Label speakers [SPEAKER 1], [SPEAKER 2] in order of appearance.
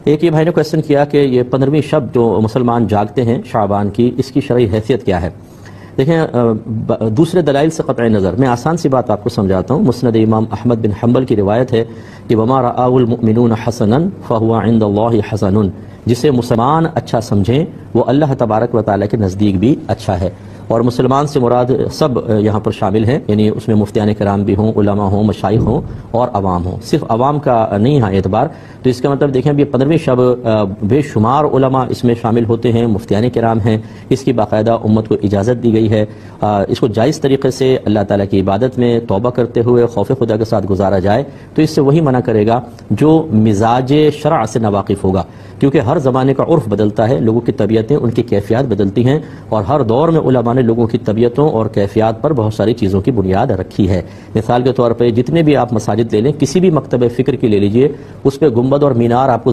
[SPEAKER 1] ایک یہ بھائی نے کویسچن کیا کہ یہ 15ویں شب جو مسلمان جاگتے ہیں شعبان کی، اس کی شرعی حیثیت کیا ہے؟ دیکھیں دوسرے دلائل سے قطع نظر میں آسان سی بات آپ کو سمجھاتا ہوں۔ مسند امام احمد بن حنبل کی روایت ہے کہ وَمَا رَآهُ الْمُؤْمِنُونَ حَسَنًا فَهُوَ عِنْدَ اللَّهِ حَسَنٌ، جسے مسلمان اچھا سمجھیں وہ اللہ تبارک و تعالیٰ کے نزدیک بھی اچھا ہے۔ اور مسلمان سے مراد سب یہاں پر شامل ہیں، یعنی اس میں مفتیان کرام بھی ہوں، علماء ہوں، مشائخ ہوں اور عوام ہوں، صرف عوام کا نہیں ہے اعتبار۔ تو اس کا مطلب دیکھیں اب یہ 15ویں شب بے شمار علماء اس میں شامل ہوتے ہیں، مفتیان کرام ہیں، اس کی باقاعدہ امت کو اجازت دی گئی ہے اس کو جائز طریقے سے اللہ تعالیٰ کی عبادت میں توبہ کرتے ہوئے خوف خدا کے ساتھ گزارا جائے، تو اس سے وہی منع کرے گا جو مزاج شرع سے ناواقف ہوگا، کیونکہ ہر زمانے کا عرف بدلتا ہے، لوگوں کی طبیعتیں، ان کی کیفیات بدلتی ہیں، اور ہر دور میں علماء نے لوگوں کی طبیعتوں اور کیفیات پر بہت ساری چیزوں کی بنیاد رکھی ہے۔ مثال کے طور پہ جتنے بھی آپ مساجد لے لیں، کسی بھی مکتب فکر کی لے لیجئے، اس پہ گنبد اور مینار آپ کو